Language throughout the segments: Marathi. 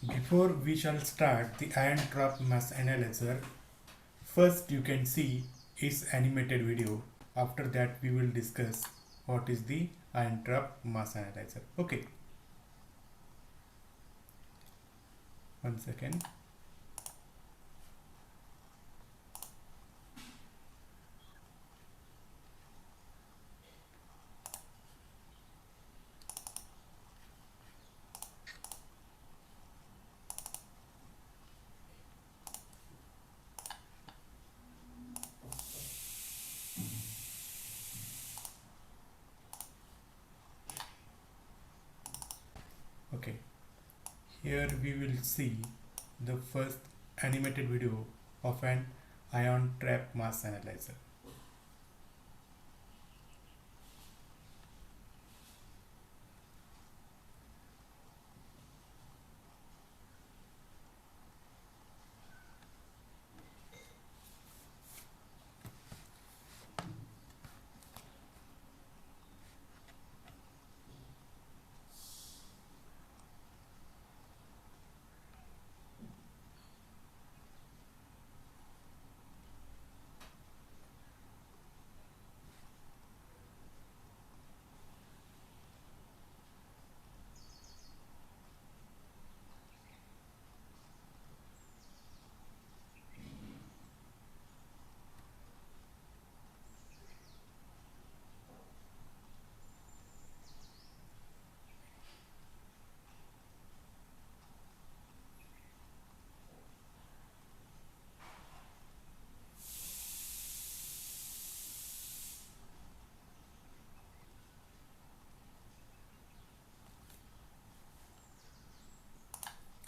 Before we shall start the ion trap mass analyzer, first you can see its animated video. After that we will discuss what is the ion trap mass analyzer. Okay, one second. Okay, here we will see the first animated video of an ion trap mass analyzer.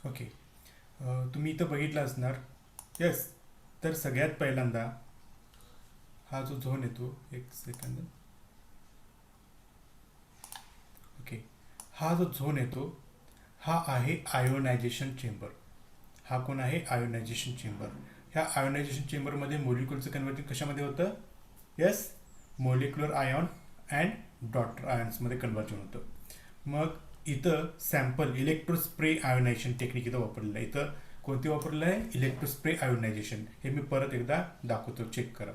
Okay, तुम्ही इथं बघितलं असणार. यस, तर सगळ्यात पहिल्यांदा हा जो झोन येतो, एक सेकंद. ओके, हा जो झोन येतो हा आहे आयोनायझेशन चेंबर. हा कोण आहे? Ionisation chamber. ह्या आयोनायझेशन चेंबरमध्ये मोलिक्युलचं कन्वर्टिंग कशामध्ये होतं? Yes, molecular ion and daughter आयन्समध्ये कन्वर्जन होतं. मग इथं सॅम्पल इलेक्ट्रोस्प्रे आयोनायझेशन टेक्निक इथं वापरलेलं आहे. इथं कोणती वापरलेलं आहे? Electrospray ionization. हे मी परत एकदा दाखवतो, चेक करा.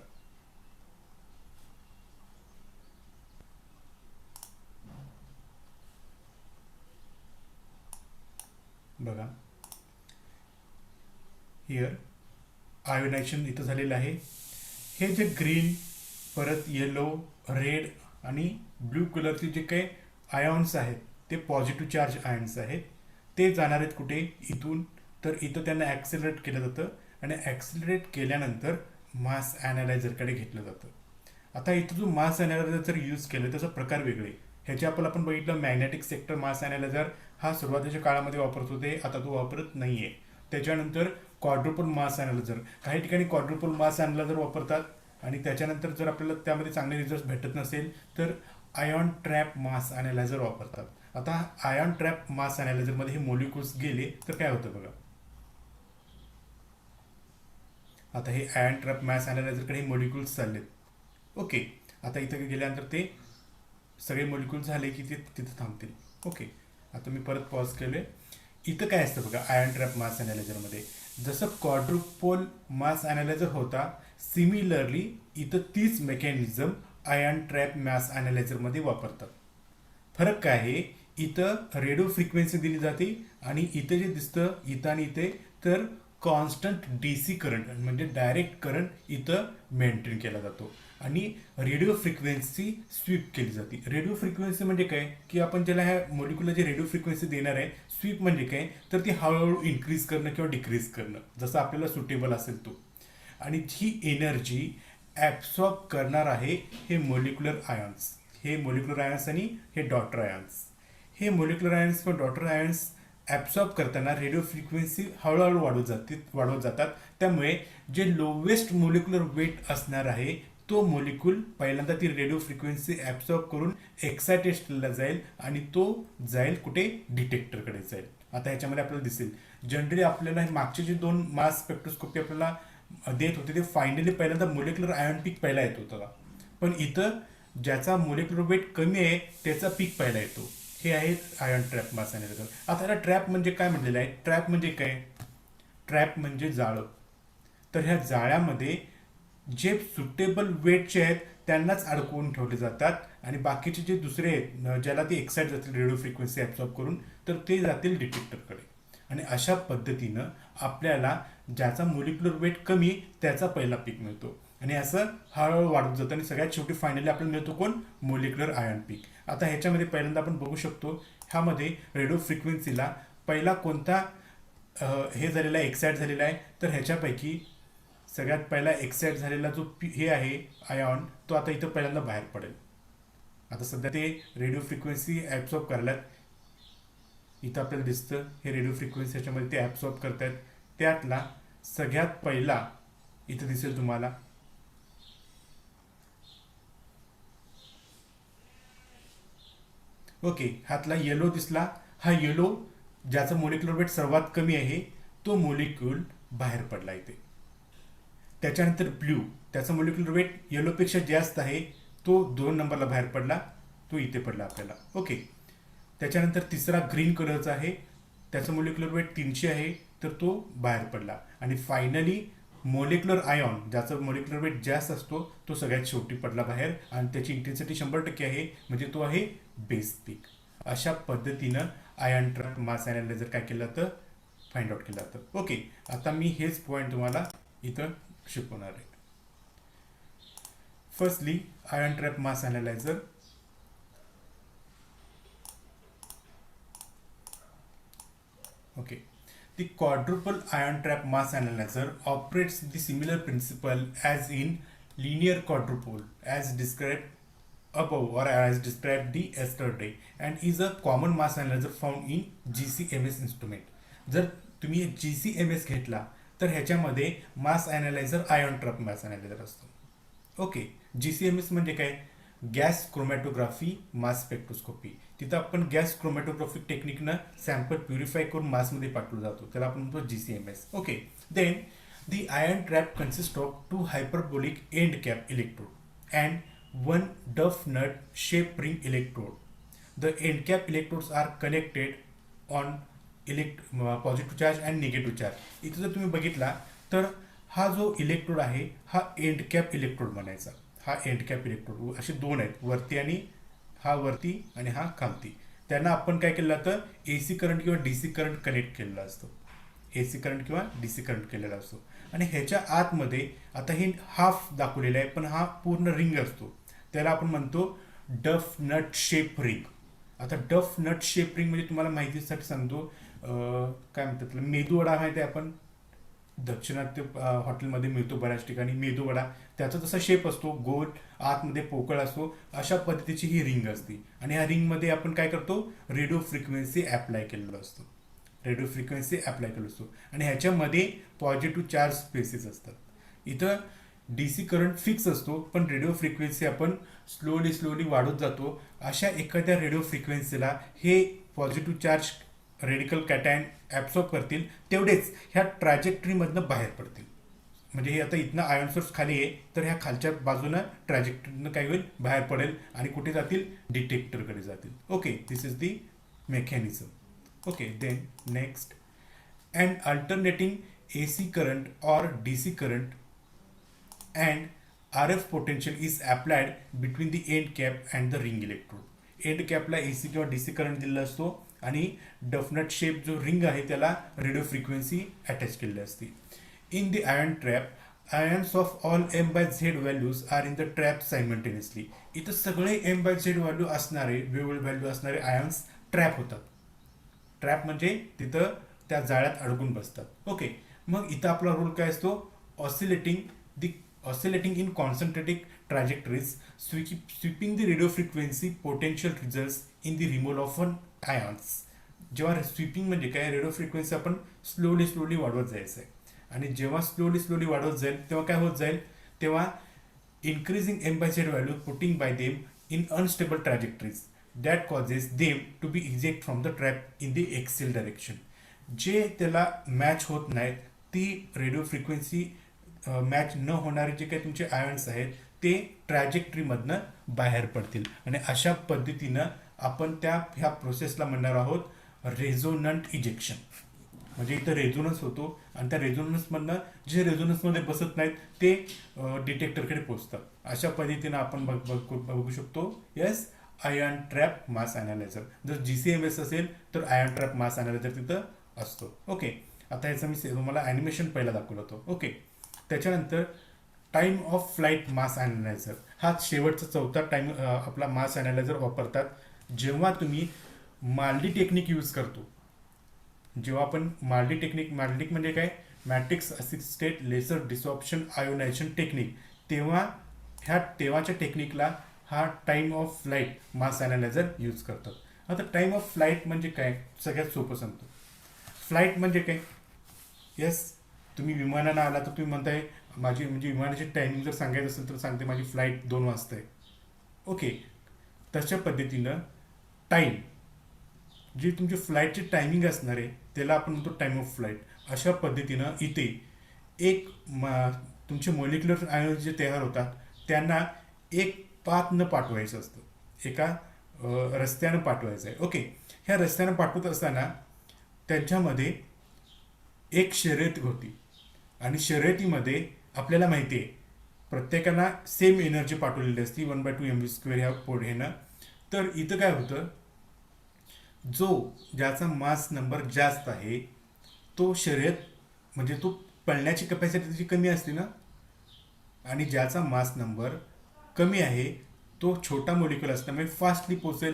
बघा, हिअर आयोनायझेशन इथं झालेलं आहे. हे जे ग्रीन, परत येलो, रेड आणि ब्ल्यू कलरचे जे काही आयॉन्स आहेत ते पॉझिटिव्ह चार्ज आयन्स आहेत. ते जाणार आहेत कुठे? इथून. तर इथं त्यांना ॲक्सेलरेट केलं जातं आणि ॲक्सेलरेट केल्यानंतर मास ॲनालायझरकडे घेतलं जातं. आता इथं जो मास ॲनालायझर यूज केलं त्याचा प्रकार वेगळे. ह्याच्या आपण बघितलं मॅग्नेटिक सेक्टर मास ॲनालायझर हा सुरुवातीच्या काळामध्ये वापरत होते, आता तो वापरत नाही आहे. त्याच्यानंतर क्वाड्रुपल मास ॲनालायझर, काही ठिकाणी क्वाड्रुपल मास ॲनालायझर वापरतात. आणि त्याच्यानंतर जर आपल्याला त्यामध्ये चांगले रिझल्ट भेटत नसेल तर आयॉन ट्रॅप मास ॲनालायझर वापरतात. आता आयॉन ट्रॅप मास ॲनालायझरमध्ये हे मोलिक्युल्स गेले तर काय होतं बघा. आता हे आयॉन ट्रॅप मास ॲनालायझरकडे हे मोलिक्युल्स चाललेत. ओके, आता इथं गेल्यानंतर ते सगळे मोलिक्युल झाले की ते तिथं थांबतील. ओके, आता मी परत पॉज केले. इथं काय असतं बघा आयॉन ट्रॅप मास ॲनालायझरमध्ये, जसं क्वाड्रुपोल मास ॲनालायझर होता, सिमिलरली इथं तीच मेकॅनिझम आयॉन ट्रॅप मास ॲनालायझरमध्ये वापरतात. फरक काय आहे? इथं रेडिओ फ्रिक्वेन्सी दिली जाते आणि इथं जे दिसतं इथं आणि इथे तर कॉन्स्टंट डी सी करंट म्हणजे डायरेक्ट करंट इथं मेंटेन केला जातो आणि रेडिओ फ्रिक्वेन्सी स्वीप केली जाते. रेडिओ फ्रिक्वेन्सी म्हणजे काय की आपण ज्याला ह्या मोलिक्युलर जे रेडिओ फ्रिक्वेन्सी देणार आहे, स्वीप म्हणजे काय तर ती हळूहळू इन्क्रीज करणं किंवा डिक्रीज करणं जसं आपल्याला सुटेबल असेल तो. आणि ही एनर्जी ॲब्सॉर्ब करणार आहे हे मोलिक्युलर आयॉन्स. हे मोलिक्युलर आयन्स आणि हे डॉटर आयन्स. हे मोलिक्युलर आयन्स किंवा डॉटर आयन्स ॲब्सॉर्ब करताना रेडिओ फ्रिक्वेन्सी हळूहळू वाढवत जातात. त्यामुळे जे लोवेस्ट मोलिक्युलर वेट असणार आहे तो मोलिक्युल पहिल्यांदा ती रेडिओ फ्रिक्वेन्सी ॲब्सॉर्ब करून एक्सायटेशनला जाईल आणि तो जाईल कुठे? डिटेक्टरकडे जाईल. आता ह्याच्यामध्ये आपल्याला दिसेल जनरली आपल्याला मागचे जे दोन मास स्पेक्ट्रोस्कोपी आपल्याला देत होते ते फायनली पहिल्यांदा मोलिक्युलर आयॉन पीक पहिला येत होता. पण इथं ज्याचा मोलिक्युलर वेट कमी आहे त्याचा पीक पहिला येतो. हे आहे आयन ट्रॅप मास अनालायझर. आता याला ट्रॅप म्हणजे काय म्हटलेलं आहे? ट्रॅप म्हणजे काय? ट्रॅप म्हणजे जाळं. तर ह्या जाळ्यामध्ये जे सुटेबल वेटचे आहेत त्यांनाच अडकवून ठेवले जातात आणि बाकीचे जे दुसरे आहेत ज्याला ते एक्साइट जातील रेडिओ फ्रिक्वेन्सी ॲब्सॉर्ब करून, तर ते जातील डिटेक्टरकडे. आणि अशा पद्धतीनं आपल्याला ज्याचा मोलिक्युलर वेट कमी त्याचा पहिला पीक मिळतो आणि असं हळूहळू वाढत जातं आणि सगळ्यात शेवटी फायनली आपल्याला मिळतो कोण? Molecular ion peak. आता ह्याच्यामध्ये पहिल्यांदा आपण बघू शकतो, ह्यामध्ये रेडिओ फ्रिक्वेन्सीला पहिला कोणता हे झालेला आहे, एक्साइट झालेला आहे, तर ह्याच्यापैकी सगळ्यात पहिला एक्साइट झालेला जो हे आहे आयॉन, तो आता इथं पहिल्यांदा बाहेर पडेल. आता सध्या ते रेडिओ फ्रिक्वेन्सी ॲब्सॉर्ब करायला इथं आपल्याला दिसतं, हे रेडिओ फ्रिक्वेन्सी ह्याच्यामध्ये ते ॲब्सॉर्ब करतायत. त्यातला सगळ्यात पहिला इथं दिसेल तुम्हाला, ओके, हातला येलो दिसला. हा येलो ज्याचा मोलिक्युलर वेट सर्वात कमी आहे तो मोलिक्यूल बाहेर पडला इथे. त्याच्यानंतर ब्ल्यू, त्याचा मोलिक्युलर वेट येलोपेक्षा जास्त आहे, तो 2 नंबरला बाहेर पडला, तो इथे पडला आपल्याला. ओके. त्याच्यानंतर तिसरा ग्रीन कलरचा आहे, त्याचा मोलिक्युलर वेट 300 आहे, तर तो बाहेर पडला. आणि फायनली मोलिक्युलर आयॉन ज्याचा मोलिक्युलर वेट जास्त असतो तो सगळ्यात शेवटी पडला बाहेर आणि त्याची इंटेन्सिटी 100% आहे, म्हणजे तो आहे बेस पीक. अशा पद्धतीनं आयन ट्रॅप मास अनालायझर काय केलं जातं? फाइंड आउट केलं जातं. ओके. आता मी हेच पॉईंट तुम्हाला इथं शिकवणार आहे. Firstly ion trap mass analyser. Okay. The quadruple ion trap mass analyzer operates the similar principle as in linear quadrupole as described above or as described the yesterday and is a common mass analyzer found in GCMS instrument. जर तुम्ही GCMS घेतला तर ह्याच्यामध्ये मास अनालायझर आयन ट्रॅप मास अनालायझर असतो. ओके. GCMS म्हणजे काय? Gas chromatography mass spectroscopy. तिथं आपण गॅस क्रोमॅटोग्राफी टेक्निकनं सॅम्पल प्युरिफाय करून मासमध्ये पाठवलं जातो, त्याला आपण म्हणतो GCMS. Okay. Then the ion trap consist of 2 hyperbolic end cap electrode and 1 doughnut shape ring electrode. The end cap electrodes are connected on positive charge and negative charge. इथं जर तुम्ही बघितला तर हा जो इलेक्ट्रोड आहे हा एंड कॅप इलेक्ट्रोड म्हणायचा. हा एंड कॅप इलेक्ट्रोड असे दोन आहेत, वरती आणि हा वरती आणि हा खालती. त्यांना आपण काय केलं जातं? AC करंट किंवा DC करंट कनेक्ट केलेला असतो. AC करंट किंवा DC करंट केलेला असतो. आणि ह्याच्या आतमध्ये आता हे हाफ दाखवलेलं आहे, पण हा पूर्ण रिंग असतो, त्याला आपण म्हणतो डफ नट शेप रिंग. आता डफ नट शेप रिंग म्हणजे तुम्हाला माहितीसाठी सांगतो, काय म्हणतात त्याला, मेदूवडा माहिती आहे आपण दक्षिणात्य हॉटेलमध्ये मिळतो बऱ्याच ठिकाणी मेदूवडा, त्याचा जसा शेप असतो गोल, आतमध्ये पोकळ असतो, अशा पद्धतीची ही रिंग असते. आणि ह्या रिंगमध्ये आपण काय करतो? रेडिओ फ्रिक्वेन्सी अप्लाय केलेलो असतो. रेडिओ फ्रिक्वेन्सी अप्लाय केलेलो असतो आणि ह्याच्यामध्ये पॉझिटिव्ह चार्ज स्पेसेस असतात. इथं DC करंट फिक्स असतो, पण रेडिओ फ्रिक्वेन्सी आपण स्लोली वाढत जातो. अशा एखाद्या रेडिओ फ्रिक्वेन्सीला हे positive charge radical cation absorb करतील, तेवढेच ह्या ट्रॅजेक्टरीमधनं बाहेर पडतील. म्हणजे हे आता इथनं आयन सोर्स खाली आहे, तर ह्या खालच्या बाजूनं ट्रॅजेक्टरीनं काय होईल? बाहेर पडेल आणि कुठे जातील? डिटेक्टरकडे जातील. Okay. This is the mechanism. Okay. Then next, and alternating AC current or DC current and RF potential is applied between the end cap and the ring electrode. End कॅपला AC किंवा DC करंट दिलेला असतो आणि डफनट शेप जो रिंग आहे त्याला रेडिओ फ्रिक्वेन्सी अटॅच केलेली असते. In the ion trap ions of all M/Z values are in the trap simultaneously. इथं सगळे M/Z व्हॅल्यू असणारे, वेगवेगळे व्हॅल्यू असणारे आयन्स ट्रॅप होतात. ट्रॅप म्हणजे तिथं त्या जाळ्यात अडकून बसतात. ओके. मग इथं आपला रोल काय असतो? Oscillating in concentric trajectories sweeping the radio frequency potential results in the removal of ions. जेव्हा स्वीपिंग म्हणजे काय? रेडिओ फ्रिक्वेन्सी आपण स्लोली वाढवत जायचं आहे आणि जेव्हा स्लोली वाढवत जाईल तेव्हा काय होत जाईल? तेव्हा increasing M/Z value putting by them in unstable trajectories that causes them to be eject from the trap in the axial direction. जे त्याला मॅच होत नाहीत, ती रेडिओ फ्रिक्वेन्सी मॅच न होणारे जे काही तुमचे आयन्स आहेत ते ट्रॅजेक्टरीमधनं बाहेर पडतील आणि अशा पद्धतीनं आपण ह्या प्रोसेसला म्हणणार आहोत रेझोनंट इजेक्शन. म्हणजे इथं रेझोनन्स होतो आणि त्या रेझोनन्समधनं जे रेझोनन्समध्ये बसत नाहीत ते डिटेक्टरकडे पोचतात. अशा पद्धतीनं आपण बघू शकतो. येस, आयन ट्रॅप मास अनालायझर. जर GCMS असेल तर आयन ट्रॅप मास अनालायझर तिथं असतो. ओके, आता याचं मी तुम्हाला ॲनिमेशन पहिला दाखवलं होतं. ओके, त्याच्यानंतर time of flight mass analyser हा शेवटचा चौथा टाइम आपला मास अनालायझर वापरतात जेव्हा तुम्ही माल्डी टेक्निक यूज करतो. जेव्हा आपण माल्डी म्हणजे काय, matrix assisted laser desorption ionisation technique, तेव्हाच्या टेक्निकला हा time of flight mass analyser use करतात. आता टाइम ऑफ फ्लाईट म्हणजे काय, सगळ्यात सोपं सांगतो. फ्लाईट म्हणजे काय, येस, तुम्ही विमानानं आला तर तुम्ही म्हणताय माझी म्हणजे विमानाची टायमिंग जर सांगायचं असेल तर सांगते माझी फ्लाईट 2 वाजता आहे. ओके, तशा पद्धतीनं टाईम जी तुमची फ्लाईटची टायमिंग असणार आहे त्याला आपण म्हणतो टाइम ऑफ फ्लाईट. अशा पद्धतीनं इथे एक तुमचे मॉलिक्युलर आयन जे तयार होतात त्यांना एक पाथनं पाठवायचं असतं, एका रस्त्यानं पाठवायचं आहे. ओके, ह्या रस्त्यानं पाठवत असताना त्यांच्यामध्ये एक शर्यत होती आणि शर्यतीमध्ये आपल्याला माहिती आहे प्रत्येकाला सेम एनर्जी पाठवलेली असती 1/2 mv² ह्या ह्यानं. तर इथं काय होतं, ज्याचा मास नंबर जास्त आहे तो शर्यत म्हणजे तो पळण्याची कॅपॅसिटी त्याची कमी असते ना, आणि ज्याचा मास नंबर कमी आहे तो छोटा मॉलिक्युल असल्यामुळे फास्टली पोचेल.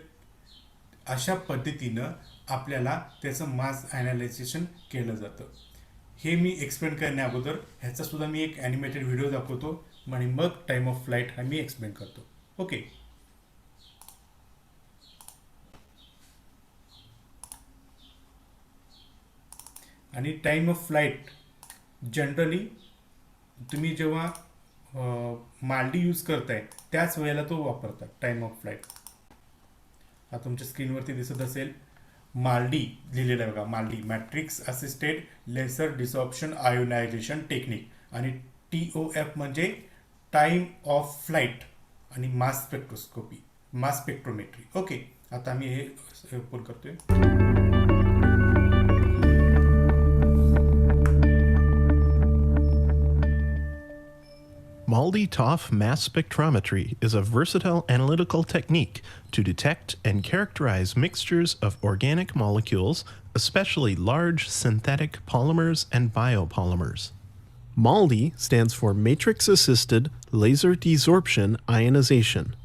अशा पद्धतीनं आपल्याला त्याचं मास ॲनालायझेशन केलं जातं. हे मी एक्सप्लेन करण्या अगोदर ह्याचा सुद्धा मी एक ॲनिमेटेड व्हिडिओ दाखवतो आणि मग टाइम ऑफ फ्लाईट हा मी एक्सप्लेन करतो. ओके, आणि टाइम ऑफ फ्लाईट जनरली तुम्ही जेव्हा माल्डी यूज करताय त्याच वेळेला तो वापरतात टाइम ऑफ फ्लाईट. हा तुमच्या स्क्रीनवरती दिसत असेल माल्डी लिहिलेलं आहे बघा, MALDI matrix assisted laser desorption ionisation technique, आणि TOF म्हणजे टाइम ऑफ फ्लाईट आणि mass spectroscopy, mass spectrometry. Okay, आता मी हे ओपन करतोय. MALDI-TOF mass spectrometry is a versatile analytical technique to detect and characterize mixtures of organic molecules, especially large synthetic polymers and biopolymers. MALDI stands for Matrix-Assisted Laser Desorption Ionization.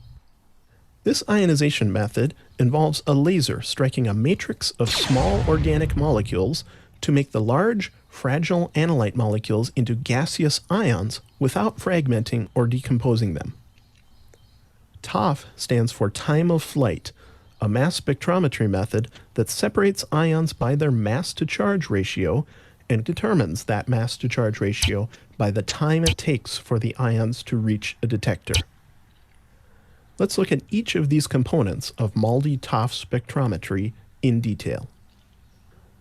This ionization method involves a laser striking a matrix of small organic molecules to make the large, fragile analyte molecules into gaseous ions without fragmenting or decomposing them. TOF stands for time of flight, a mass spectrometry method that separates ions by their mass-to-charge ratio and determines that mass-to-charge ratio by the time it takes for the ions to reach a detector. Let's look at each of these components of MALDI-TOF spectrometry in detail.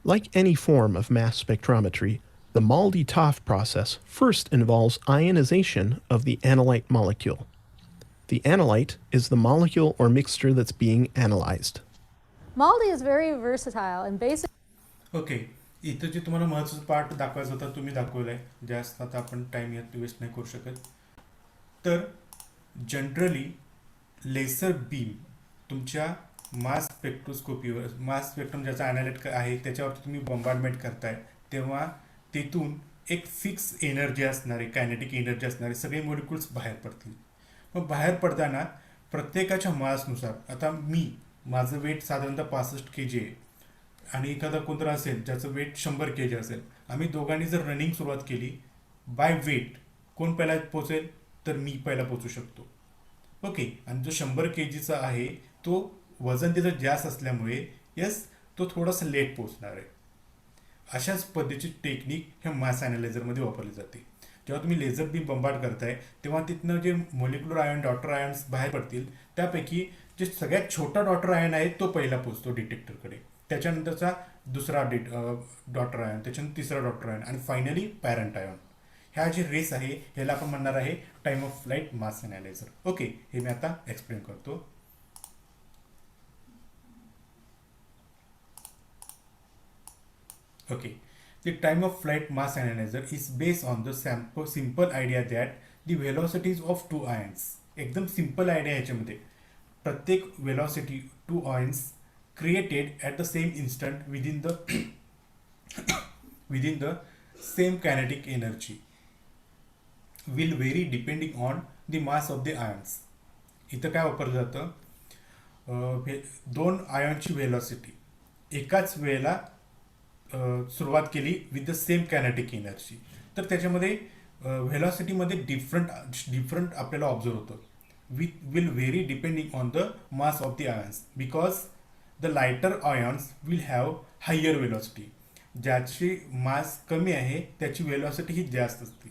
Like any form of mass spectrometry, the MALDI-TOF process first involves ionization of the analyte molecule. The analyte is the molecule or mixture that's being analyzed. MALDI is very versatile and basic. Okay, इथं जे तुम्हाला महत्त्वाचं पार्ट दाखवायचं होता तुम्ही दाखवलं आहे. जास्त आता आपण टाईम यात वेस्ट नाही करू शकत. तर जनरली लेसर बीम तुमच्या मास स्पेक्ट्रोस्कोपीवर, मास स्पेक्ट्रम ज्याचा ॲनालाइट आहे त्याच्यावरती तुम्ही बॉम्बार्डमेंट करताय तेव्हा तिथून एक फिक्स एनर्जी असणारे, कायनेटिक एनर्जी असणारे सगळे मॉलिक्युल्स बाहेर पडतील. मग बाहेर पडताना प्रत्येकाच्या मासनुसार, आता माझं वेट साधारणतः 65 kg आहे आणि एखादा कोणतं असेल ज्याचं वेट 100 kg असेल, आम्ही दोघांनी जर रनिंग सुरुवात केली बाय वेट, कोण पहिला पोचेल तर मी पहिला पोचू शकतो. ओके, आणि जो 100 kgचा आहे तो वजन त्याचं जास्त असल्यामुळे येस तो थोडासा लेट पोचणार आहे. अशाच पद्धतीची टेक्निक ह्या मास ॲनालायझरमध्ये वापरली जाते. जेव्हा तुम्ही लेझर बीम बंबार्ड करताय तेव्हा तिथनं जे मॉलिक्युलर आयन, डॉटर आयन्स बाहेर पडतील त्यापैकी जे सगळ्यात छोटा डॉटर आयन आहे तो पहिला पोचतो डिटेक्टरकडे, त्याच्यानंतरचा दुसरा डॉटर आयन, त्याच्यानंतर तिसरा डॉटर आयन आणि फायनली पॅरंट आयन. ह्या जी रेस आहे ह्याला आपण म्हणणार आहे time of flight mass analyser. Okay, हे मी आता एक्सप्लेन करतो. Okay, the time of flight mass analyzer is based on the simple idea that the velocities of two ions. एकदम सिंपल आयडिया ह्याच्यामध्ये प्रत्येक velocity two ions created at the same instant within the same kinetic energy will vary depending on the mass of the ions. इथं काय वापरलं जातं, दोन आयॉनची व्हेलॉसिटी एकाच वेळेला सुरुवात केली with the same kinetic energy, तर त्याच्यामध्ये व्हेलॉसिटीमध्ये डिफरंट आपल्याला ऑब्झर्व होतं. Will vary depending on the mass of the ions, because the lighter ions will have higher velocity. ज्याची मास कमी आहे त्याची व्हेलॉसिटी ही जास्त असते.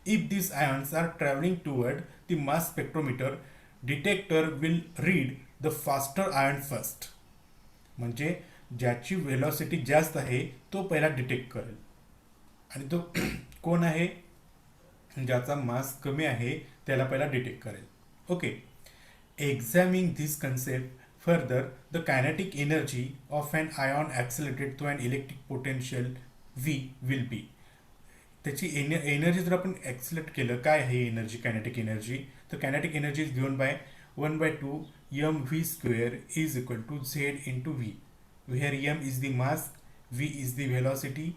If this ions are travelling toward the mass spectrometer, detector will read the faster ion first. म्हणजे ज्याची व्हेलॉसिटी जास्त आहे तो पहिला डिटेक्ट करेल, आणि तो कोण आहे, ज्याचा मास कमी आहे त्याला पहिला डिटेक्ट करेल. Okay, examining this concept further, the kinetic energy of an ion accelerated to an electric potential V will be. त्याची एनर्जी जर आपण ॲक्सेलरेट केलं, काय आहे एनर्जी, कायनेटिक एनर्जी, तर kinetic energy is given by 1/2 mv square is equal to z into v, where m is the mass, v is the velocity,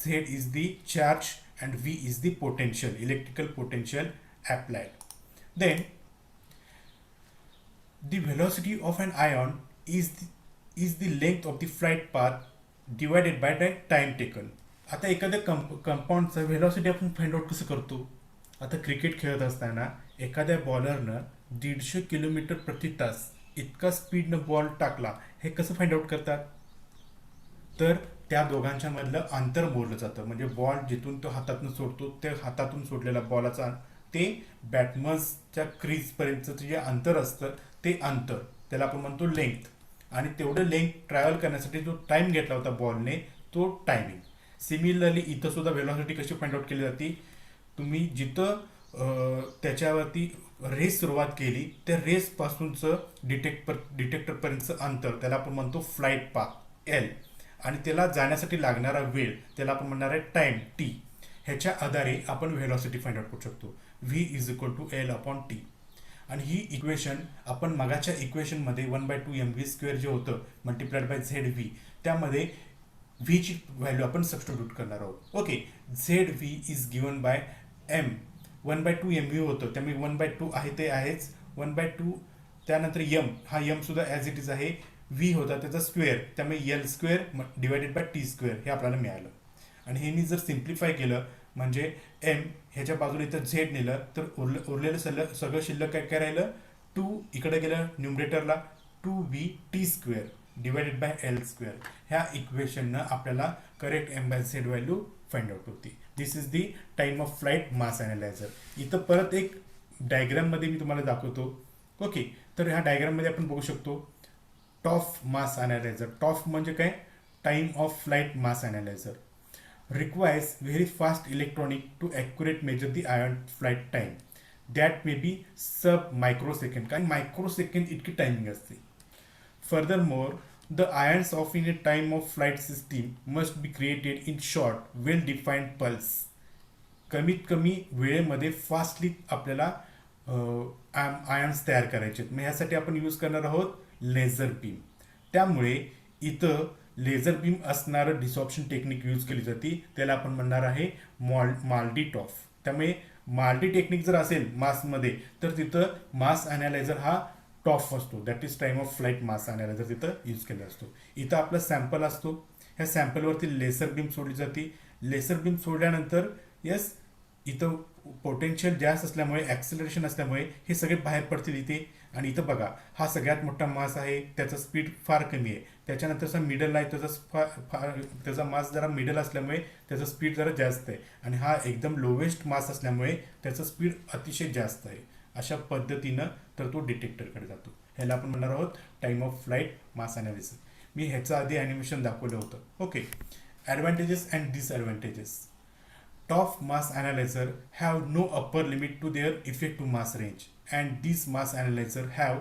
z is the charge, and v is the potential, electrical potential applied. Then the velocity of an ion is the length of the flight path divided by the time taken. आता एखाद्या कंपाऊंडचा व्हेलॉसिटी आपण फाइंड आउट कसं करतो. आता क्रिकेट खेळत असताना एखाद्या बॉलरनं 150 किलोमीटर प्रति तास इतका स्पीडनं बॉल टाकला, हे कसं फाइंड आउट करतात, तर त्या दोघांच्या मधलं अंतर मोजलं जातं. म्हणजे बॉल जिथून तो हातातून सोडतो, त्या हातातून सोडलेला बॉलाचा ते बॅट्समन्सच्या क्रीजपर्यंतचं जे अंतर असतं ते अंतर, त्याला आपण म्हणतो लेंथ. आणि तेवढं लेंथ ट्रॅव्हल करण्यासाठी जो टाइम घेतला होता बॉलने, तो टायमिंग. सिमिलरली इथं सुद्धा व्हेलॉसिटी कशी फाइंड आउट केली जाते, तुम्ही जिथं त्याच्यावरती रेस सुरुवात केली त्या रेसपासूनचं डिटेक्टरपर्यंतचं अंतर त्याला आपण म्हणतो फ्लाईट पाथ एल, आणि त्याला जाण्यासाठी लागणारा वेळ त्याला आपण म्हणणार आहे टाइम टी. ह्याच्या आधारे आपण व्हेलॉसिटी फाइंड आउट करू शकतो. V is equal to L upon T. आणि ही इक्वेशन आपण मगाच्या इक्वेशनमध्ये 1/2 mv स्क्वेअर जे होतं मल्टिप्लाइड बाय झेड व्ही, त्यामध्ये व्हीची व्हॅल्यू आपण सबस्टिट्यूट करणार आहोत. Okay, Z V is given by M. 1/2 mv होतं, त्यामुळे 1/2 आहे ते आहेच, 1/2. त्यानंतर यम, हा यम सुद्धा ॲज इट इज आहे. व्ही होता त्याचा स्क्वेअर, त्यामुळे L square divided bye T square हे आपल्याला मिळालं. आणि हे मी जर सिम्प्लिफाय केलं म्हणजे एम ह्याच्या बाजूला इथं झेड नेलं तर उरलेलं सगळं शिल्लक काय राहिलं, 2 इकडे गेलं न्यूमरेटरला, 2v T square divided by L square. ह्या इक्वेशननं आपल्याला correct M by Z value find out होती. This is the time of flight mass analyser. इथं परत एक डायग्राममध्ये मी तुम्हाला दाखवतो. ओके, तर ह्या डायग्राममध्ये आपण बघू शकतो टॉफ मास ॲनालायझर. टॉफ म्हणजे काय, time of flight mass analyser. requires very fast electronic to accurate measure the ion flight time that may be sub microsecond, कारण मायक्रोसेकंड इतकी टायमिंग असते. Furthermore, the ions of in a time of flight system must be created in short well defined pulse. कमीत कमी वेळेमध्ये फास्टली आपल्याला आयन्स तयार करायचे. मग ह्यासाठी आपण यूज करणार आहोत लेझर बीम. त्यामुळे इथं लेझर बीम असणारं डिसॉप्शन टेक्निक यूज केली जाते, त्याला आपण म्हणणार आहे माल्डी टॉफ. त्यामुळे माल्डी टेक्निक जर असेल मासमध्ये तर तिथं मास ॲनालायझर हा टॉफ असतो, that is time of flight mass analyser तिथं यूज केला असतो. इथं आपला सॅम्पल असतो, ह्या सॅम्पलवरती लेझर बीम सोडली जाते. लेझर बीम सोडल्यानंतर यस इथं पोटेन्शियल जास्त असल्यामुळे ॲक्सेलरेशन असल्यामुळे हे सगळे बाहेर पडतील इथे. आणि इथं बघा, हा सगळ्यात मोठा मास आहे, त्याचा स्पीड फार कमी आहे. त्याच्यानंतरचा मिडल आहे, त्याचा मास जरा मिडल असल्यामुळे त्याचा स्पीड जरा जास्त आहे. आणि हा एकदम लोवेस्ट मास असल्यामुळे त्याचं स्पीड अतिशय जास्त आहे. अशा पद्धतीनं तर तो डिटेक्टरकडे जातो. ह्याला आपण म्हणणार आहोत time of flight mass analysis. मी ह्याचं आधी ॲनिमेशन दाखवलं होतं. Okay, advantages and disadvantages. Top mass analyzer have no upper limit to their effect to mass range, and these mass analyzer have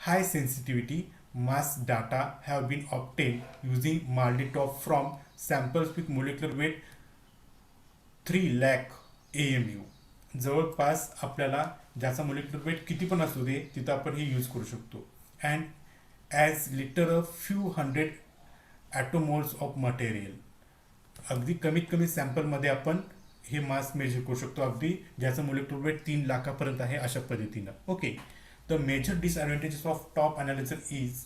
high sensitivity mass data have been obtained using MALDI-TOF from samples with molecular weight 3 lakh AMU. जवळपास आपल्याला ज्याचा मोलिक्युलर वेट किती पण असू दे तिथं आपण हे यूज करू शकतो. And as little a few hundred attomoles of material, अगदी कमीत कमी सॅम्पलमध्ये आपण हे मास मेजर करू शकतो, अगदी ज्याचं मोलिक्युलर वेट 3 लाखापर्यंत आहे अशा पद्धतीनं. Okay, the major disadvantages of TOF analyser is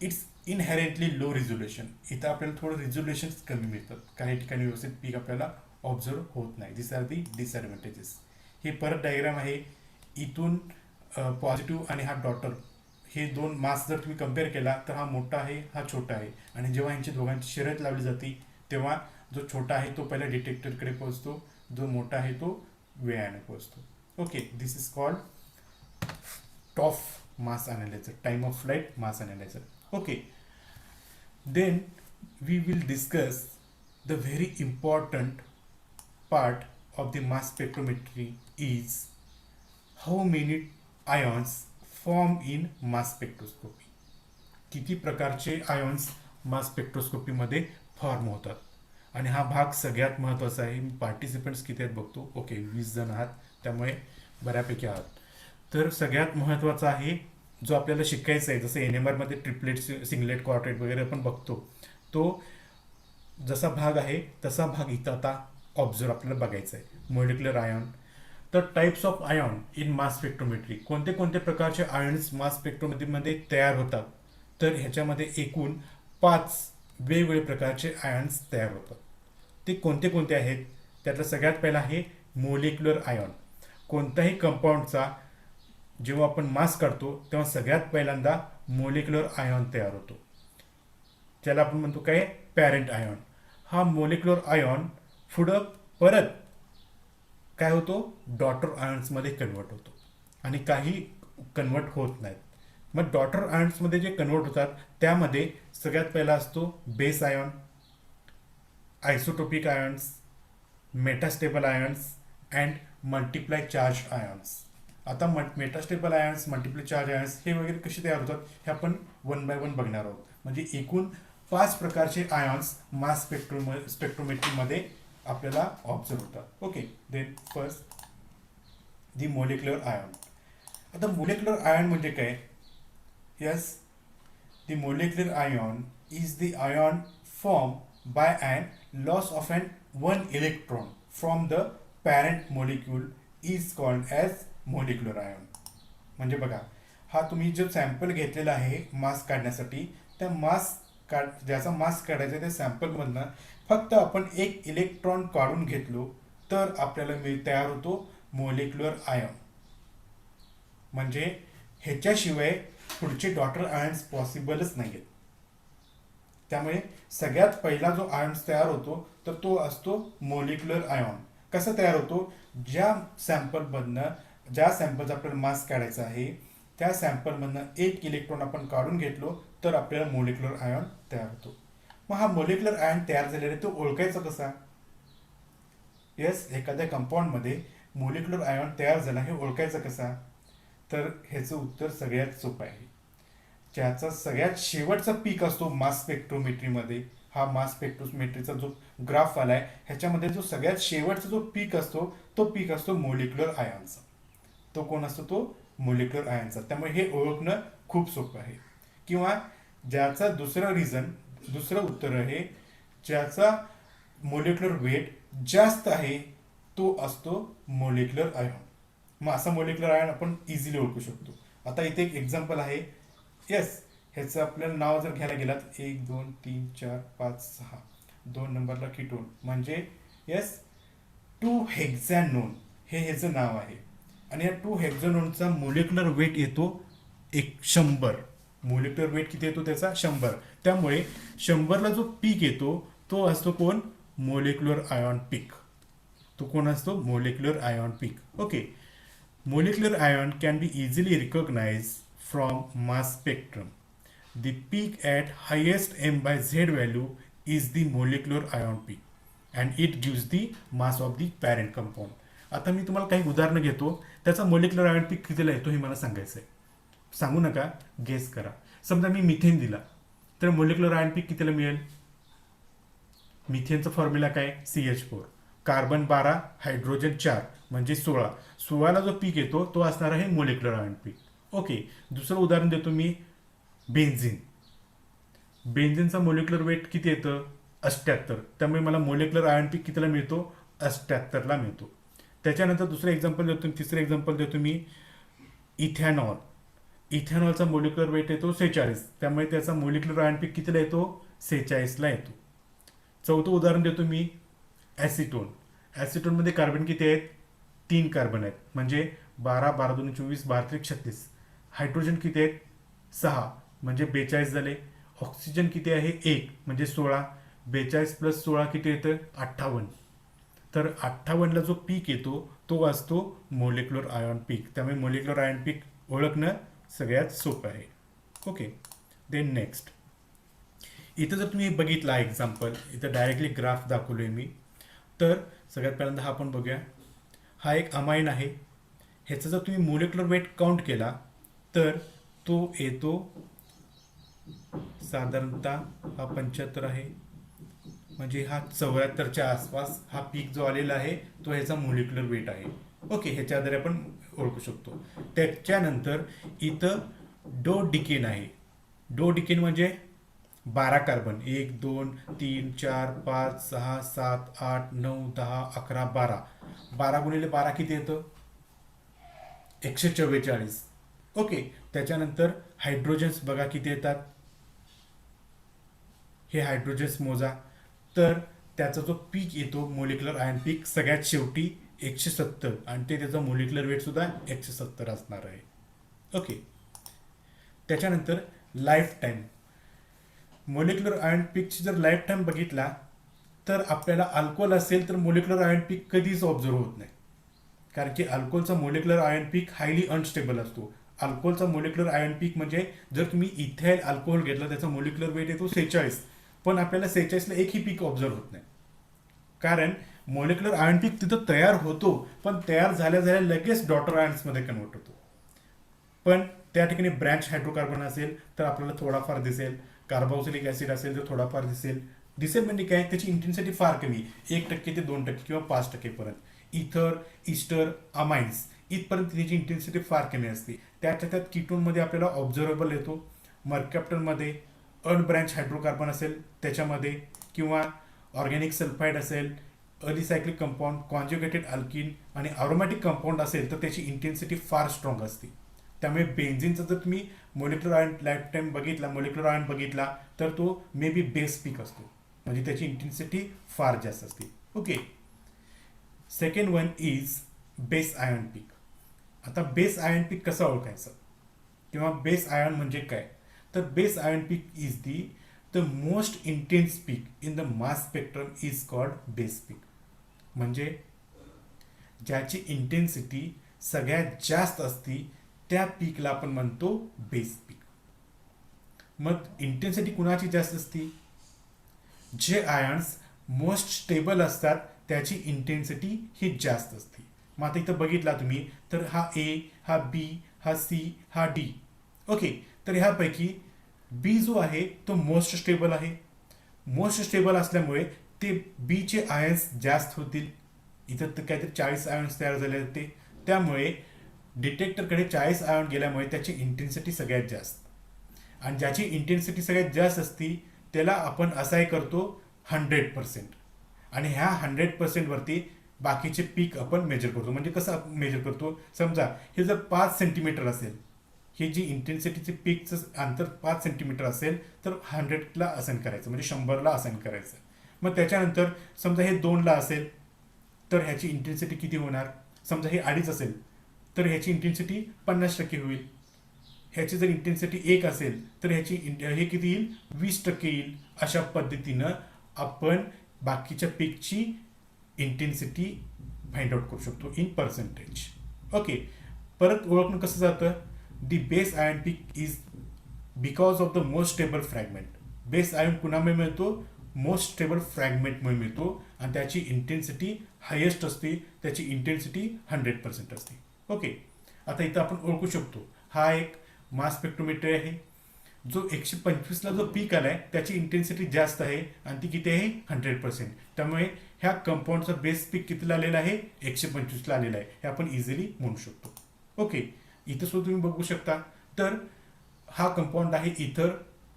its inherently low resolution. इथं आपल्याला थोडं रिझोल्युशन कमी मिळतात, काही ठिकाणी व्यवस्थित पीक आपल्याला ऑब्झर्व होत नाही. दिस आर दी डिसएडव्हान्टेजेस. हे परत डायग्राम आहे. इथून पॉझिटिव्ह आणि हा डॉटर, हे दोन मास जर तुम्ही कम्पेअर केला तर हा मोठा आहे, हा छोटा आहे. आणि जेव्हा यांची दोघांची शर्यत लावली जाते तेव्हा जो छोटा आहे तो पहिला डिटेक्टरकडे पोहोचतो, जो मोठा आहे तो वेळाने पोहोचतो. Okay, this is called TOF mass analyser, time of flight mass analyser. Okay, then we will discuss the very important part of the mass spectrometry is how many ions form in mass spectroscopy. किती प्रकारचे आयॉन्स मास स्पेक्ट्रोस्कोपी मध्ये फॉर्म होतात. आणि हा भाग सगळ्यात महत्त्वाचा आहे. मी पार्टिसिपंट्स किती आहेत बघतो. ओके, 20 जण आहात, त्यामुळे बऱ्यापैकी आहात. तर सगळ्यात महत्त्वाचा आहे जो आपल्याला शिकायचा आहे, जसं NMR मध्ये ट्रिपलेट, सिंगलेट, क्वार्टेट वगैरे आपण बघतो, तो जसा भाग आहे तसा भाग इथं आता ऑब्झर्व आपल्याला बघायचा आहे. Molecular ion. तर types of ion in mass spectrometry, कोणते कोणते प्रकारचे आयॉन्स मास स्पेक्ट्रोमेट्रीमध्ये तयार होतात. तर ह्याच्यामध्ये एकूण 5 वेगवेगळे प्रकारचे आयॉन्स तयार होतात. ते कोणते कोणते आहेत? त्यातलं सगळ्यात पहिला आहे मोलिक्युलर आयॉन. कोणत्याही कंपाऊंडचा जेव्हा आपण मास काढतो तेव्हा सगळ्यात पहिल्यांदा मोलिक्युलर आयॉन तयार होतो. त्याला आपण म्हणतो काय? Parent ion. हा मोलिक्युलर आयॉन पुढं परत काय होतो? डॉटर आयॉन्समध्ये कन्वर्ट होतो आणि काही कन्वर्ट होत नाहीत. मग डॉटर आयॉन्समध्ये जे कन्वर्ट होतात त्यामध्ये सगळ्यात पहिला असतो base ion, isotopic ions, metastable ions and multiply charge ions. आता metastable ions, multiply charge ions हे वगैरे कसे तयार होतात हे आपण 1 बाय 1 बघणार आहोत. म्हणजे एकूण 5 प्रकारचे आयॉन्स मास स्पेक्ट्रोमेट्रीमध्ये आपल्याला ऑब्झर्व होतात. ओके, देन फर्स्ट दी मोलिक्युलर आयॉन. आता मोलिक्युलर आयॉन म्हणजे काय? Yes, the molecular ion is the ion form by and loss of one electron from the parent molecule is called as molecular ion. म्हणजे बघा, हा तुम्ही जो सॅम्पल घेतलेला आहे मास काढण्यासाठी, त्या ज्याचा मास काढायचा त्या सॅम्पलमधनं फक्त आपण एक इलेक्ट्रॉन काढून घेतलो तर आपल्याला तयार होतो मोलिक्युलर आयॉन. म्हणजे ह्याच्याशिवाय पुढचे डॉटर आयॉन्स पॉसिबलच नाही आहेत. त्यामुळे सगळ्यात पहिला जो आयॉन्स तयार होतो तर तो असतो मोलिक्युलर आयॉन. कसा तयार होतो? ज्या सॅम्पलचा आपल्याला मास काढायचा आहे त्या सॅम्पलमधनं एक इलेक्ट्रॉन आपण काढून घेतलो तर आपल्याला मोलिक्युलर आयॉन तयार होतो. मग हा मोलिक्युलर आयॉन तयार झालेला आहे तो ओळखायचा कसा? येस, एखाद्या कंपाऊंडमध्ये मोलिक्युलर आयॉन तयार झाला हे ओळखायचं कसा? तर ह्याचं उत्तर सगळ्यात सोपं आहे. ज्याचा सगळ्यात शेवटचा पीक असतो मास स्पेक्ट्रोमेट्रीमध्ये, हा मास स्पेक्ट्रोमेट्रीचा जो ग्राफ आलाय ह्याच्यामध्ये जो सगळ्यात शेवटचा जो पीक असतो तो पीक असतो मोलिक्युलर आयॉनचा. तो कोण असतो? तो मोलिक्युलर आयॉनचा. त्यामुळे हे ओळखणं खूप सोपं आहे. किंवा ज्याचा दुसरं उत्तर आहे ज्याचा मोलिक्युलर वेट जास्त आहे तो असतो मोलिक्युलर आयॉन. मग असा मोलिक्युलर आयॉन आपण इझिली ओळखू शकतो. आता इथे एक एक्झाम्पल आहे. येस, ह्याचं आपल्याला नाव जर घ्यायला गेलात 1 2 3 4 5 6, 2 नंबरला कीटोन म्हणजे येस 2 हेक्झॅनोन हे ह्याचं नाव आहे. आणि या 2 हेक्झॅनोनचा मोलिक्युलर वेट येतो 100. मोलिक्युलर वेट किती येतो त्याचा? 100. त्यामुळे 100ला जो पीक येतो तो असतो कोण? Molecular ion peak. तो कोण असतो? Molecular ion peak. Okay, molecular ion can be easily recognise from mass spectrum. The peak at highest M/Z value is the molecular ion peak and it gives the mass of the parent compound. आता मी तुम्हाला काही उदाहरणं घेतो, त्याचा मोलिक्युलर आयॉन पीक कितीला येतो हे मला सांगायचं आहे. सांगू नका, गेस करा. समजा मी मिथेन दिला तर मोलिक्युलर आयन पीक कितीला मिळेल? मिथेनचा फॉर्म्युला काय? CH4, कार्बन 12, हायड्रोजन 4 म्हणजे 16. 16ला जो पीक येतो तो असणार आहे मोलिक्युलर आयन पीक. ओके, दुसरं उदाहरण देतो मी, बेन्झिन. बेन्झिनचा मोलिक्युलर वेट किती येतं? 78. त्यामुळे मला मोलिक्युलर आयन पीक कितीला मिळतो? 78ला मिळतो. त्याच्यानंतर दुसरं एक्झाम्पल देतो, तिसरं एक्झाम्पल देतो मी, इथेनॉल. इथेनॉलचा मोलिक्युलर वेट येतो 46. त्यामुळे त्याचा मोलिक्युलर आयन पीक कितीला येतो? 46ला येतो. चौथं उदाहरण देतो मी, ॲसिटोन. ॲसिटोनमध्ये कार्बन किती आहेत? 3 कार्बन आहेत, म्हणजे 12, 12 2 24, 12 3 36. हायड्रोजन किती आहेत? 6 म्हणजे 42 झाले. ऑक्सिजन किती आहे? 1 म्हणजे 16. 42 + 16 किती येतं? 58. तर 58ला जो पीक येतो तो असतो मोलिक्युलर आयन पीक. त्यामुळे मोलिक्युलर आयन पीक ओळखणं सगळ्यात सोपं आहे. Okay, then next. इथं जर तुम्ही बघितला एक्झाम्पल, इथं डायरेक्टली ग्राफ दाखवलोय मी. तर सगळ्यात पहिल्यांदा हा आपण बघूया. हा एक अमाइन आहे. ह्याचा जर तुम्ही मोलिक्युलर वेट काउंट केला तर तो येतो साधारणतः हा 75 आहे, म्हणजे हा 74च्या आसपास हा पीक जो आलेला आहे तो ह्याचा मोलिक्युलर वेट आहे. ओके, ह्याच्या आधारे आपण ओळखू शकतो. त्याच्यानंतर इथं डोडिकेन आहे. डोडिकेन म्हणजे 12 कार्बन, 1 2 3 4 5 6 7 8 9 10 11 12. 12 गुणिले 12 किती येतं? 144. ओके, त्याच्यानंतर हायड्रोजन्स बघा किती येतात. हे हायड्रोजन्स मोजा. तर त्याचा जो पीक येतो मोलिक्युलर आयन पीक सगळ्यात शेवटी 170, आणि ते त्याचं मोलिक्युलर वेट सुद्धा 170 असणार आहे. ओके, त्याच्यानंतर लाईफ टाईम. मोलिक्युलर आयन पीकची जर लाईफ टाईम बघितला तर आपल्याला अल्कोहोल असेल तर मोलिक्युलर आयन पीक कधीच ऑब्झर्व होत नाही, कारण की अल्कोहोलचा मोलिक्युलर आयन पीक हायली अनस्टेबल असतो. अल्कोहोलचा मोलिक्युलर आयन पीक म्हणजे जर तुम्ही इथेल अल्कोहोल घेतलं त्याचा मोलिक्युलर वेट येतो 46, पण आपल्याला 46ला एकही पीक ऑब्झर्व होत नाही, कारण मोलिक्युलर आयन पीक तिथं तयार होतो, पण तयार झाल्या झाल्या लगेच डॉटर आयन्समध्ये कन्वर्ट होतो. पण त्या ठिकाणी ब्रँच हायड्रोकार्बन असेल तर आपल्याला थोडाफार दिसेल, कार्बोक्सिलिक ऍसिड असेल तर थोडाफार दिसेल. दिसेल म्हणजे काय? त्याची इंटेन्सिटी फार कमी, 1% ते 2% किंवा 5% पर्यंत. इथर, इस्टर, अमाइन्स इथपर्यंत त्याची इंटेन्सिटी फार कमी असते. त्याच्या त्यात कीटोनमध्ये आपल्याला ऑब्झर्वेबल येतो. मर्कॅप्टनमध्ये अनब्रँच हायड्रोकार्बन असेल त्याच्यामध्ये, किंवा ऑर्गॅनिक सल्फाईड असेल, अलिसायक्लिक कंपाऊंड, कॉन्ज्युगेटेड अल्किन आणि अरोमॅटिक कंपाऊंड असेल तर त्याची इंटेन्सिटी फार स्ट्रॉंग असते. त्यामुळे बेन्झिनचा जर तुम्ही मोलिक्युलर आयन लाईफ टाईम बघितला, मोलिक्युलर आयन बघितला तर तो मे बी बेस पीक असतो, म्हणजे त्याची इंटेन्सिटी फार जास्त असते. Okay, second one is base ion peak. आता बेस आयन पीक कसं ओळखायचं किंवा बेस आयन म्हणजे काय? तर base ion peak is the most intense peak in the mass spectrum is called base peak. म्हणजे ज्याची इंटेन्सिटी सगळ्यात जास्त असती त्या पीकला आपण म्हणतो बेस पीक. मग इंटेन्सिटी कुणाची जास्त असती? जे आयन्स मोस्ट स्टेबल असतात त्याची इंटेन्सिटी ही जास्त असते. मग आता इथं बघितला तुम्ही तर हा ए, हा बी, हा सी, हा डी. ओके, तर ह्यापैकी बी जो आहे तो मोस्ट स्टेबल आहे. मोस्ट स्टेबल असल्यामुळे ते बीचे आयन्स जास्त होतील. इथं तर काहीतरी 40 आयन्स तयार झाले होते, त्यामुळे डिटेक्टरकडे 40 आयन गेल्यामुळे त्याची इंटेन्सिटी सगळ्यात जास्त. आणि ज्याची इंटेन्सिटी सगळ्यात जास्त असती त्याला आपण असाय करतो 100%, आणि ह्या 100% वरती बाकीचे पीक आपण मेजर करतो. म्हणजे कसं मेजर करतो? समजा हे जर 5 सेंटीमीटर असेल, ही जी इंटेन्सिटीचे पीकचं अंतर 5 सेंटीमीटर असेल तर 100ला असाइन करायचं, म्हणजे 100ला असाइन करायचं. मग त्याच्यानंतर समजा हे 2ला असेल तर ह्याची इंटेन्सिटी किती होणार? समजा हे 2.5 असेल तर ह्याची इंटेन्सिटी 50% होईल. ह्याची जर इंटेन्सिटी 1 असेल तर ह्याची हे किती येईल? 20% येईल. अशा पद्धतीनं आपण बाकीच्या पीकची इंटेन्सिटी फाइंड आउट करू शकतो इन पर्सेंटेज. ओके, परत ओळखणं कसं जातं? The base ion peak is because of the most stable fragment. Base ion कुणामुळे मिळतो? मोस्ट स्टेबल फ्रॅगमेंटमुळे मिळतो, आणि त्याची इंटेन्सिटी हायेस्ट असते, त्याची इंटेन्सिटी 100% असते. ओके, आता इथं आपण ओळखू शकतो हा एक मास स्पेक्ट्रोमीटर आहे. जो 125ला जो पीक आलाय त्याची इंटेन्सिटी जास्त आहे आणि ती किती आहे 100%. त्यामुळे ह्या कंपाऊंडचा बेस पीक कितीला आलेला आहे 125ला आलेला आहे, हे आपण इझिली म्हणू शकतो. ओके, इथं सुद्धा तुम्ही बघू शकता. तर हा कंपाऊंड आहे इथर.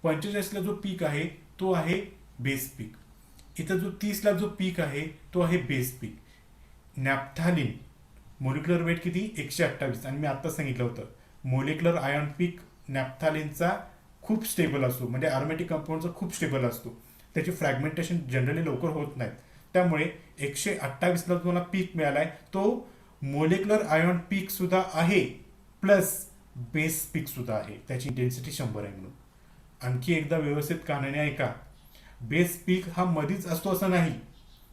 45ला जो पीक आहे तो आहे बेस पीक. इथं जो 30ला जो पीक आहे तो आहे बेस पीक. नॅप्थॅलिन मोलिक्युलर वेट किती 128, आणि मी आता सांगितलं होतं मोलिक्युलर आयॉन पीक नॅप्थॅलिनचा खूप स्टेबल असतो, म्हणजे अरोमॅटिक कंपाऊंडचा खूप स्टेबल असतो, त्याची फ्रॅगमेंटेशन जनरली लवकर होत नाहीत. त्यामुळे 128ला तुम्हाला पीक मिळालाय तो मोलिक्युलर आयॉन पीक सुद्धा आहे प्लस बेस पीक सुद्धा आहे, त्याची इंटेन्सिटी 100 आहे म्हणून. आणखी एकदा व्यवस्थित कानाने ऐका. बेस पीक हा मधीच असतो असं नाही.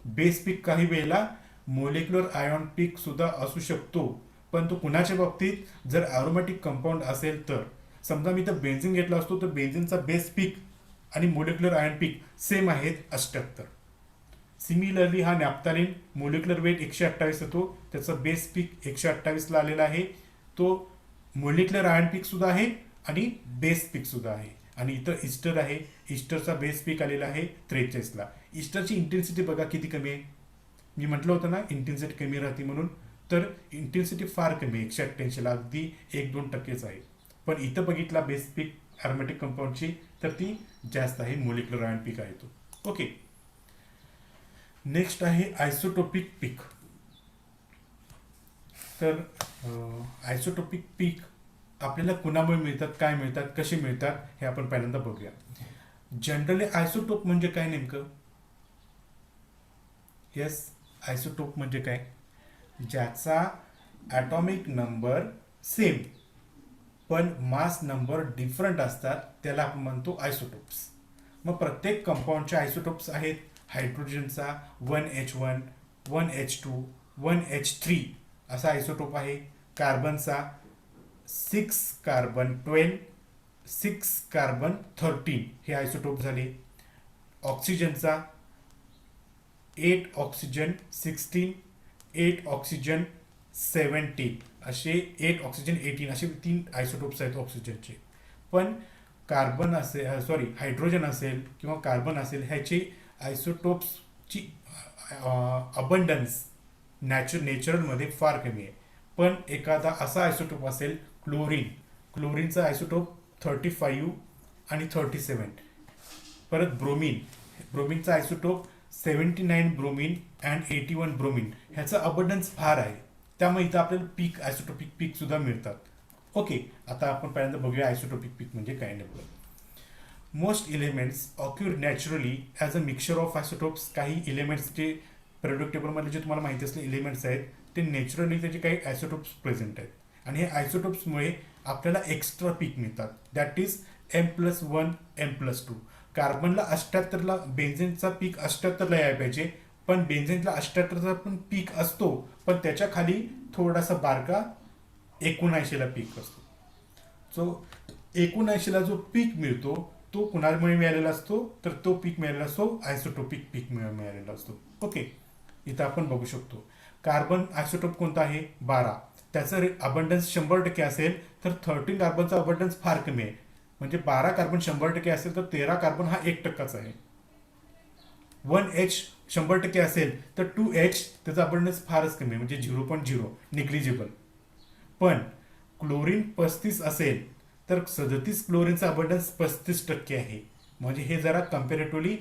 बेस पीक काही वेळेला मोलिक्युलर आयॉन पीक सुद्धा असू शकतो, पण तो कुणाच्या बाबतीत जर अरोमॅटिक कंपाऊंड असेल तर. समजा मी तर बेन्झिन घेतला असतो तर बेन्झिनचा बेस पीक आणि मोलिक्युलर आयॉन पीक सेम आहेत 78. सिमिलरली हा नॅप्थॅलिन मोलिक्युलर वेट 128 येतो, त्याचा बेस पीक 128ला आलेला आहे, तो मोलिक्युलर आयॉन पीक सुद्धा आहे आणि बेस पीक सुद्धा आहे. आणि इथं ईस्टर आहे, ईस्टरचा बेस पीक आलेला आहे 43ला. ईस्टरची इंटेन्सिटी बघा किती कमी आहे. मी म्हटलं होतं ना इंटेन्सिटी कमी राहते म्हणून, तर इंटेन्सिटी फार कमी आहे 188ला, अगदी 1-2% आहे. पण इथं बघितला बेस पीक अरोमॅटिक कंपाऊंडची तर ती जास्त आहे, मोलिक्युलर आयॉन पीक आहे तो. ओके, नेक्स्ट आहे आयसोटोपिक पीक. तर आयसोटोपिक पीक आपल्याला कुणामुळे मिळतात, काय मिळतात, कसे मिळतात हे आपण पहिल्यांदा बघूया. जनरली आयसोटोप म्हणजे काय नेमकं? येस, आयसोटोप म्हणजे काय? ज्याचा ॲटॉमिक नंबर सेम पण मास नंबर डिफरंट असतात त्याला आपण म्हणतो आयसोटोप्स. मग प्रत्येक कंपाऊंडचे आयसोटोप्स आहेत. हायड्रोजनचा 1H1, 1H2, 1H3 असा आयसोटोप आहे. कार्बनचा 6 कार्बन 12, 6 कार्बन 13 हे आयसोटोप झाले. ऑक्सिजनचा 8 ऑक्सिजन 16, 8 ऑक्सिजन 17 असे 8 ऑक्सिजन 18 असे 3 आयसोटोप्स आहेत ऑक्सिजनचे. पण कार्बन असेल, सॉरी हायड्रोजन असेल किंवा कार्बन असेल, ह्याचे आयसोटोप्सची अबंडन्स नेचरलमध्ये फार कमी आहे. पण एखादा असा आयसोटोप असेल क्लोरीन, क्लोरीनचा आयसोटोप 35 आणि 37. परत ब्रोमीन, ब्रोमीनचा आयसोटोप 79 ब्रोमीन अँड 81 ब्रोमीन, ह्याचा अबंडन्स फार आहे. त्यामुळे इथं आपल्याला पीक आयसोटोपिक पीक सुद्धा मिळतात. ओके, आता आपण पहिल्यांदा बघूया आयसोटोपिक पीक म्हणजे काय नेमकं. Most elements occur naturally as a mixture of isotopes. काही एलिमेंट्सचे पिरियोडिक टेबलमध्ये जे तुम्हाला माहिती असले एलिमेंट्स आहेत ते नॅचरली त्याचे काही आयसोटोप्स प्रेझेंट आहेत, आणि हे आयसोटोप्समुळे आपल्याला एक्स्ट्रा पीक मिळतात. That is M+1 M+2. कार्बनला 78ला, बेन्झिनचा पीक 78ला यायला पाहिजे, पण बेन्झिनला 78चा पण पीक असतो, पण त्याच्या खाली थोडासा बारका 79ला पीक असतो. सो 79ला जो पीक मिळतो तो कुणामुळे मिळालेला असतो, तर तो पीक मिळालेला असतो आयसोटोपिक पीक मिळालेला असतो. ओके, इथं आपण बघू शकतो कार्बन आयसोटोप कोणता आहे 12, त्याचं अबंडन्स 100% असेल तर 13 कार्बनचा अबंडन्स फार कमी आहे. म्हणजे 12 कार्बन 100% असेल तर 13 कार्बन हा 1%चा आहे. 1H 100% असेल तर 2H त्याचा अबंडन्स फारच कमी आहे, म्हणजे 0.0 निग्लिजिबल. पण क्लोरीन 35 असेल तर 37 क्लोरीनचा अबंडन्स 35% आहे. म्हणजे हे जरा कम्पॅरेटिव्हली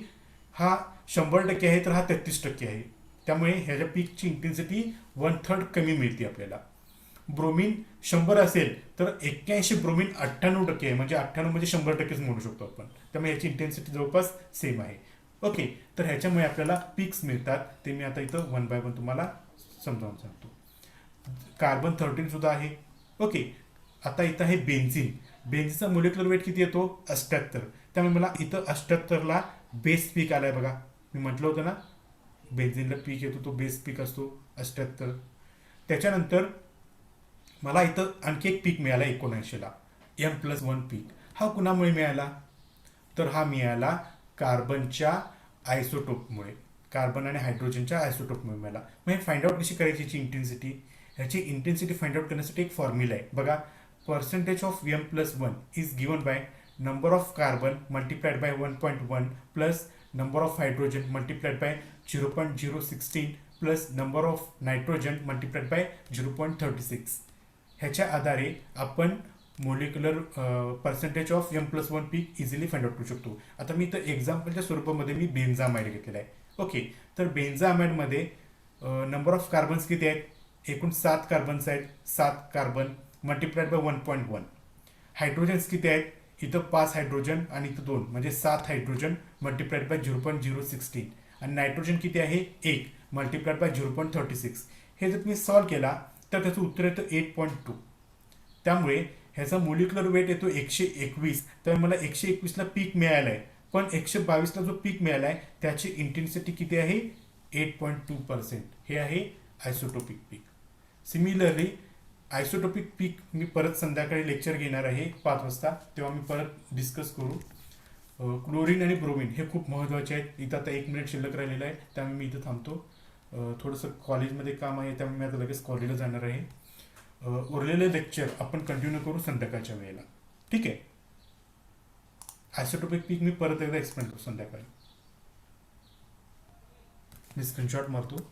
हा 100% आहे तर हा 33% आहे. त्यामुळे ह्याच्या पीकची इंटेन्सिटी 1/3 कमी मिळते आपल्याला. ब्रोमीन 100 असेल तर 81 ब्रोमीन 98% आहे, म्हणजे 98 म्हणजे 100%च म्हणू शकतो आपण. त्यामुळे ह्याची इंटेन्सिटी जवळपास सेम आहे. ओके, तर ह्याच्यामुळे आपल्याला पीक्स मिळतात, ते मी आता इथं 1 by 1 तुम्हाला समजावून सांगतो. कार्बन 13 सुद्धा आहे. ओके, आता इथं आहे बेन्झिन. बेन्झिनचा मोलिक्युलर वेट किती येतो 78. त्यामुळे मला इथं 78ला बेस पीक आलाय बघा. मी म्हटलं होतं ना बेन्झिनला पीक येतो तो बेस पीक असतो 78. त्याच्यानंतर मला इथं आणखी एक पीक मिळाला 79ला M+1 पीक. हा कुणामुळे मिळाला, तर हा मिळाला कार्बनच्या आयसोटोपमुळे, कार्बन आणि हायड्रोजनच्या आयसोटोपमुळे मिळाला. मग हे फाइंड आउट कशी करायची याची इंटेन्सिटी. ह्याची इंटेन्सिटी फाइंड आउट करण्यासाठी एक फॉर्म्युला आहे बघा. Percentage of M+1 is given bye number of carbon multiplied by 1.1 plus number of hydrogen multiplied by 0.016 plus number of nitrogen multiplied by 0.36. ह्याच्या आधारे आपण molecular percentage of M+1 peak easily find out करू शकतो. आता मी इथं एक्झाम्पलच्या स्वरूपामध्ये मी बेन्झामाइड घेतलेला आहे. ओके, तर बेन्झामाइडमध्ये नंबर ऑफ कार्बन्स किती आहेत? एकूण 7 कार्बन्स आहेत. 7 कार्बन मल्टिप्लाइड बाय 1.1. हायड्रोजन्स किती आहेत? इथं 5 हायड्रोजन आणि इथं 2 म्हणजे 7 हायड्रोजन मल्टिप्लाइड बाय 0.016. आणि नायट्रोजन किती आहे? 1 मल्टिप्लाइड बाय 0.36. हे जर तुम्ही सॉल्व केला तर त्याचं उत्तर येतं 8.2. त्यामुळे ह्याचा मोलिक्युलर वेट येतो 121. तर मला 121ला पीक मिळालं आहे, पण 122ला जो पीक मिळाला आहे त्याची इंटेन्सिटी किती आहे? 8.2%. हे आहे आयसोटोपिक पीक. सिमिलरली आयसोटोपिक पीक मी परत संध्याकाळी लेक्चर घेणार आहे 5 वाजता, तेव्हा मी परत डिस्कस करू. क्लोरीन आणि ब्रोमिन हे खूप महत्त्वाचे आहेत. इथं आता 1 मिनिट शिल्लक राहिलेलं आहे, त्यामुळे मी इथं थांबतो. थोडंसं कॉलेजमध्ये काम आहे, त्यामुळे मी आता लगेच कॉलेजला जाणार आहे. उरलेलं लेक्चर आपण कंटिन्यू करू संध्याकाळच्या वेळेला. ठीक आहे. आयसोटोपिक पीक मी परत एकदा एक्सप्लेन करू संध्याकाळी. मी स्क्रीनशॉट मारतो.